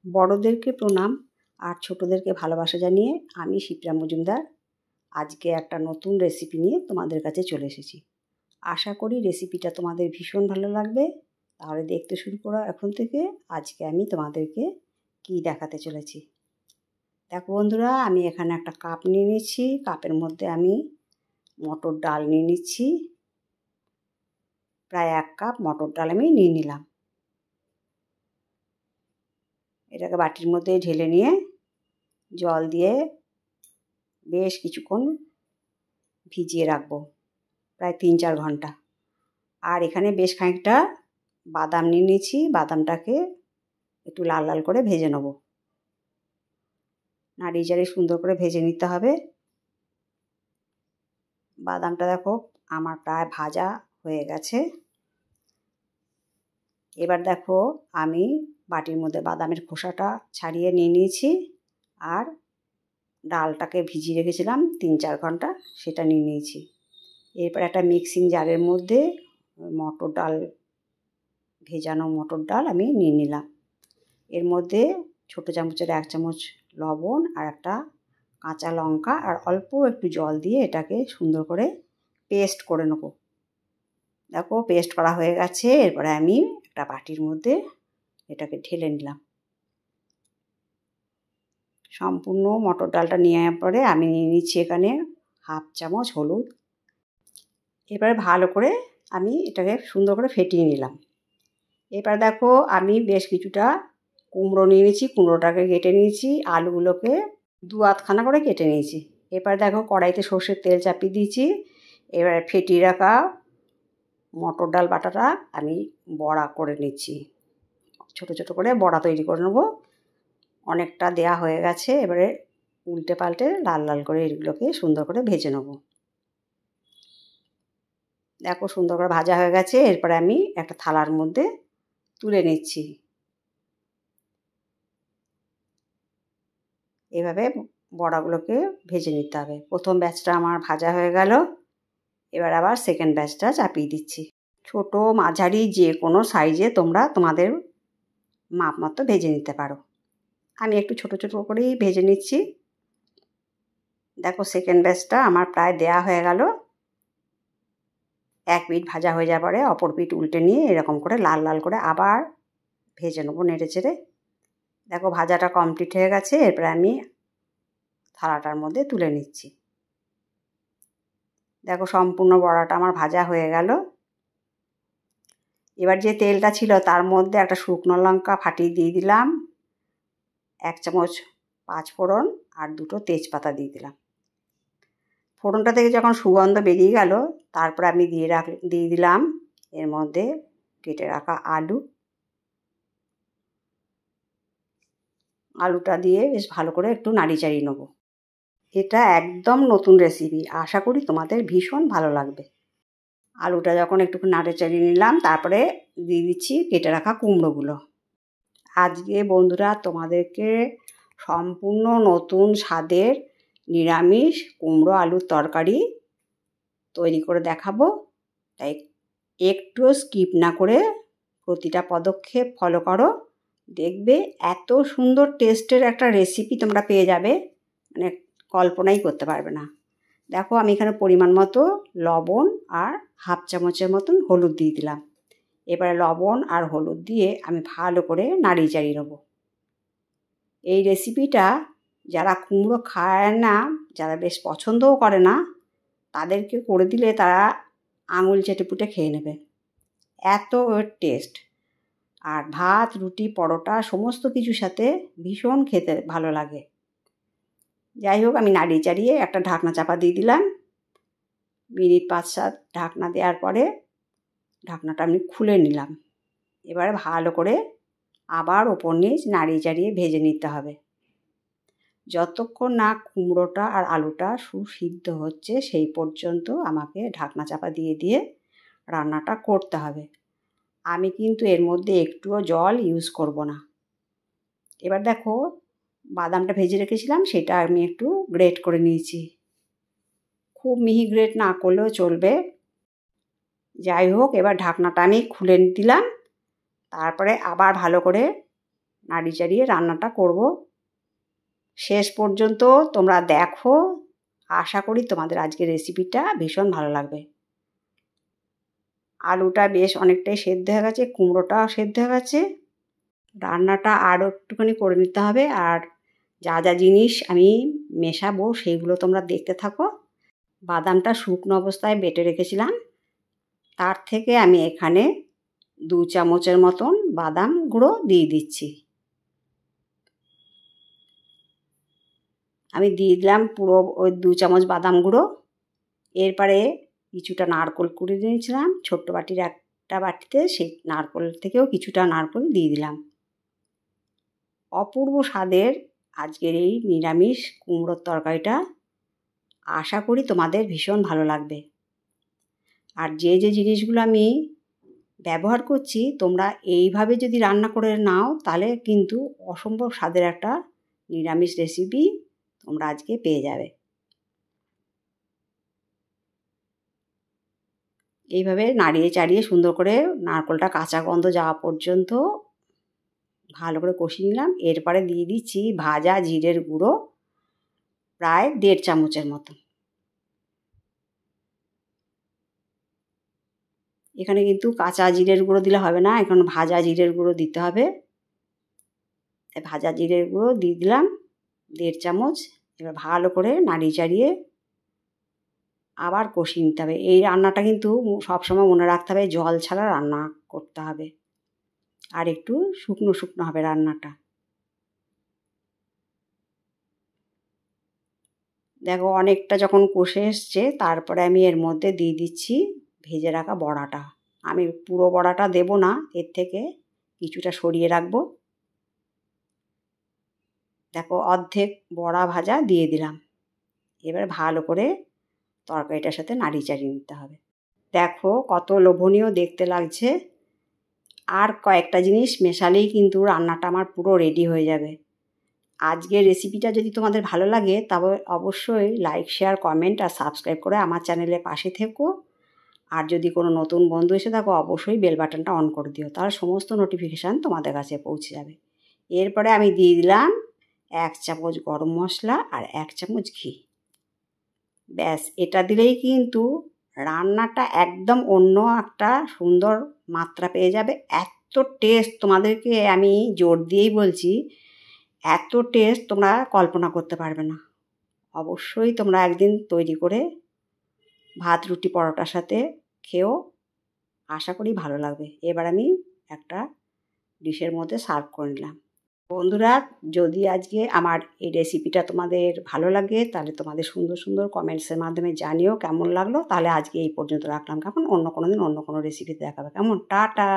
বড়দেরকে প্রণাম আর ছোটদেরকে ভালোবাসা জানিয়ে আমি শিপ্রা মজুমদার আজকে একটা নতুন রেসিপি নিয়ে তোমাদের কাছে চলে এসেছি। আশা করি রেসিপিটা তোমাদের ভীষণ ভালো লাগবে। তাহলে দেখতে শুরু করো এখন থেকে। আজকে আমি তোমাদেরকে কি দেখাতে চলেছি। দেখো বন্ধুরা, আমি এখানে একটা কাপ নিয়ে নিচ্ছি। কাপের মধ্যে আমি মটর ডাল নিয়ে নিচ্ছি। প্রায় 1 কাপ মটর ডাল আমি নিয়ে নিলাম। এটাকে বাটির মধ্যে ঢেলে নিয়ে জল দিয়ে বেশ কিছুক্ষণ ভিজিয়ে রাখবো, প্রায় 3-4 ঘন্টা। আর এখানে বেশ খানিকটা বাদাম নিয়ে নিয়েছি। বাদামটাকে একটু লাল লাল করে ভেজে নেব। নাড়িয়ে চাড়িয়ে সুন্দর করে ভেজে নিতে হবে। বাদামটা দেখো আমার প্রায় ভাজা হয়ে গেছে। এবার দেখো আমি বাটির মধ্যে বাদামের খোসাটা ছাড়িয়ে নিয়ে নিয়েছি আর ডালটাকে ভিজিয়ে রেখেছিলাম 3-4 ঘন্টা, সেটা নিয়ে নিয়েছি। এরপর একটা মিক্সিং জারের মধ্যে মটর ডাল, ভেজানো মটর ডাল আমি নিয়ে নিলাম। এর মধ্যে ছোটো চামচের 1 চামচ লবণ আর একটা কাঁচা লঙ্কা আর অল্প একটু জল দিয়ে এটাকে সুন্দর করে পেস্ট করে নেব। দেখো পেস্ট করা হয়ে গেছে। এরপরে আমি একটা বাটির মধ্যে এটাকে ঢেলে নিলাম। সম্পূর্ণ মটর ডালটা নেওয়ার পরে আমি নিয়ে নিচ্ছি এখানে 1/2 চামচ হলুদ। এবারে ভালো করে আমি এটাকে সুন্দর করে ফেটিয়ে নিলাম। এবার দেখো আমি বেশ কিছুটা কুমড়ো নিয়ে নিয়েছি। কুমড়োটাকে কেটে নিয়েছি। আলুগুলোকে 2 আধখানা করে কেটে নিয়েছি। এবার দেখো কড়াইতে সর্ষের তেল চাপিয়ে দিয়েছি। এবারে ফেটিয়ে রাখা মটর ডাল বাটাটা আমি বড়া করে নিচ্ছি। ছোট ছোট করে বড়া তৈরি করে নেব। অনেকটা দেয়া হয়ে গেছে। এবারে উল্টে পাল্টে লাল লাল করে এগুলোকে সুন্দর করে ভেজে নেব। দেখো সুন্দর করে ভাজা হয়ে গেছে। এরপরে আমি একটা থালার মধ্যে তুলে নিচ্ছি। এভাবে বড়াগুলোকে ভেজে নিতে হবে। প্রথম ব্যাচটা আমার ভাজা হয়ে গেল। এবার আবার সেকেন্ড ব্যাচটা চাপিয়ে দিচ্ছি। ছোট মাঝারি যে কোনো সাইজে তোমরা তোমাদের মাপ মতো ভেজে নিতে পারো। আমি একটু ছোট ছোট করেই ভেজে নিচ্ছি। দেখো সেকেন্ড ব্যাচটা আমার প্রায় দেয়া হয়ে গেল। 1 পিঠ ভাজা হয়ে যাওয়ার পরে অপর পিঠ উল্টে নিয়ে এরকম করে লাল লাল করে আবার ভেজে নেবো নেড়ে চেড়ে। দেখো ভাজাটা কমপ্লিট হয়ে গেছে। এরপরে আমি থালাটার মধ্যে তুলে নিচ্ছি। দেখো সম্পূর্ণ বড়াটা আমার ভাজা হয়ে গেল। এবার যে তেলটা ছিল তার মধ্যে একটা শুকনো লঙ্কা ফাটিয়ে দিয়ে দিলাম, 1 চামচ 5 ফোড়ন আর 2টো তেজপাতা দিয়ে দিলাম। ফোড়নটা থেকে যখন সুগন্ধ বেরিয়ে গেল তারপর আমি দিয়ে দিলাম এর মধ্যে কেটে রাখা আলুটা দিয়ে বেশ ভালো করে একটু নাড়ি চাড়িয়ে নেব। এটা একদম নতুন রেসিপি, আশা করি তোমাদের ভীষণ ভালো লাগবে। আলুটা যখন একটু নাড়ে চাড়িয়ে নিলাম তারপরে দিয়ে দিচ্ছি কেটে রাখা কুমড়োগুলো। আজকে বন্ধুরা তোমাদেরকে সম্পূর্ণ নতুন স্বাদের নিরামিষ কুমড়ো আলুর তরকারি তৈরি করে দেখাবো। তাই একটুও স্কিপ না করে প্রতিটা পদক্ষেপ ফলো করো। দেখবে এত সুন্দর টেস্টের একটা রেসিপি তোমরা পেয়ে যাবে, মানে কল্পনাই করতে পারবে না। দেখো আমি এখানে পরিমাণ মতো লবণ আর 1/2 চামচের মতন হলুদ দিয়ে দিলাম। এবারে লবণ আর হলুদ দিয়ে আমি ভালো করে নাড়িয়ে চাড়িয়ে নেব। এই রেসিপিটা যারা কুমড়ো খায় না, যারা বেশ পছন্দও করে না, তাদেরকে করে দিলে তারা আঙুল চেটেপুটে খেয়ে নেবে, এত টেস্ট। আর ভাত, রুটি, পরোটা সমস্ত কিছুর সাথে ভীষণ খেতে ভালো লাগে। যাই হোক আমি নাড়িয়ে চাড়িয়ে একটা ঢাকনা চাপা দিয়ে দিলাম। মিনিট 5-7 ঢাকনা দেওয়ার পরে ঢাকনাটা আমি খুলে নিলাম। এবারে ভালো করে আবার ওপর নিচ নাড়িয়ে চাড়িয়ে ভেজে নিতে হবে। যতক্ষণ না কুমড়োটা আর আলুটা সুসিদ্ধ হচ্ছে সেই পর্যন্ত আমাকে ঢাকনা চাপা দিয়ে দিয়ে রান্নাটা করতে হবে। আমি কিন্তু এর মধ্যে একটুও জল ইউজ করব না। এবার দেখো বাদামটা ভেজে রেখেছিলাম, সেটা আমি একটু গ্রেট করে নিয়েছি। খুব মিহি গ্রেট না করলেও চলবে। যাই হোক এবার ঢাকনাটা আমি খুলে দিলাম। তারপরে আবার ভালো করে নাড়ি চাড়িয়ে রান্নাটা করব। শেষ পর্যন্ত তোমরা দেখো, আশা করি তোমাদের আজকের রেসিপিটা ভীষণ ভালো লাগবে। আলুটা বেশ অনেকটাই সেদ্ধ হয়ে গেছে, কুমড়োটাও সেদ্ধ হয়ে গেছে। রান্নাটা আরও একটুখানি করে নিতে হবে। আর যা যা জিনিস আমি মেশাবো সেইগুলো তোমরা দেখতে থাকো। বাদামটা শুকনো অবস্থায় বেটে রেখেছিলাম, তার থেকে আমি এখানে 2 চামচের মতন বাদাম গুঁড়ো দিয়ে দিচ্ছি। আমি দিয়ে দিলাম পুরো ওই 2 চামচ বাদাম গুঁড়ো। এরপরে কিছুটা নারকেল কুড়িয়ে নিয়েছিলাম ছোট্ট বাটির একটা বাটিতে, সেই নারকেল থেকেও কিছুটা নারকেল দিয়ে দিলাম। অপূর্ব স্বাদের আজকের এই নিরামিষ কুমড়োর তরকারিটা আশা করি তোমাদের ভীষণ ভালো লাগবে। আর যে যে জিনিসগুলো আমি ব্যবহার করছি তোমরা এইভাবে যদি রান্না করে নাও তাহলে কিন্তু অসম্ভব স্বাদের একটা নিরামিষ রেসিপি তোমরা আজকে পেয়ে যাবে। এইভাবে নাড়িয়ে চাড়িয়ে সুন্দর করে নারকেলটা কাঁচা গন্ধ যাওয়া পর্যন্ত ভালো করে কষিয়ে নিলাম। এরপরে দিয়ে দিচ্ছি ভাজা জিরের গুঁড়ো প্রায় 1.5 চামচের মতো। এখানে কিন্তু কাঁচা জিরের গুঁড়ো দিলে হবে না, এখন ভাজা জিরের গুঁড়ো দিতে হবে। ভাজা জিরের গুঁড়ো দিয়ে দিলাম 1.5 চামচ। এবার ভালো করে নাড়িয়ে চাড়িয়ে আবার কষিয়ে নিতে হবে। এই রান্নাটা কিন্তু সবসময় মনে রাখতে হবে জল ছাড়া রান্না করতে হবে, আর একটু শুকনো শুকনো হবে রান্নাটা। দেখো অনেকটা যখন কষে এসছে তারপরে আমি এর মধ্যে দিয়ে দিচ্ছি ভেজে রাখা বড়াটা। আমি পুরো বড়াটা দেব না, এর থেকে কিছুটা সরিয়ে রাখবো। দেখো অর্ধেক বড়া ভাজা দিয়ে দিলাম। এবার ভালো করে তরকারিটার সাথে নাড়িয়ে চাড়িয়ে নিতে হবে। দেখো কত লোভনীয় দেখতে লাগছে। আর কয়েকটা জিনিস মেশালেই কিন্তু রান্নাটা আমার পুরো রেডি হয়ে যাবে। আজকের রেসিপিটা যদি তোমাদের ভালো লাগে তবে অবশ্যই লাইক, শেয়ার, কমেন্ট আর সাবস্ক্রাইব করে আমার চ্যানেলের পাশে থেকো। আর যদি কোনো নতুন বন্ধু এসে থাকো অবশ্যই বেল বাটনটা অন করে দিও, তাহলে সমস্ত নোটিফিকেশান তোমাদের কাছে পৌঁছে যাবে। এরপরে আমি দিয়ে দিলাম 1 চামচ গরম মশলা আর 1 চামচ ঘি। ব্যাস, এটা দিলেই কিন্তু রান্নাটা একদম অন্য একটা সুন্দর মাত্রা পেয়ে যাবে। এত টেস্ট, তোমাদেরকে আমি জোর দিয়েই বলছি, এত টেস্ট তোমরা কল্পনা করতে পারবে না। অবশ্যই তোমরা একদিন তৈরি করে ভাত, রুটি, পরোটার সাথে খেয়েও আশা করি ভালো লাগবে। এবার আমি একটা ডিশের মধ্যে সার্ভ করে নিলাম। বন্ধুরা, যদি আজকে আমার এই রেসিপিটা তোমাদের ভালো লাগে তাহলে তোমাদের সুন্দর সুন্দর কমেন্টসের মাধ্যমে জানিও কেমন লাগলো। তাহলে আজকে এই পর্যন্ত রাখলাম, কেমন? অন্য কোনো দিন অন্য কোনো রেসিপিতে দেখাবে, কেমন? টাটা।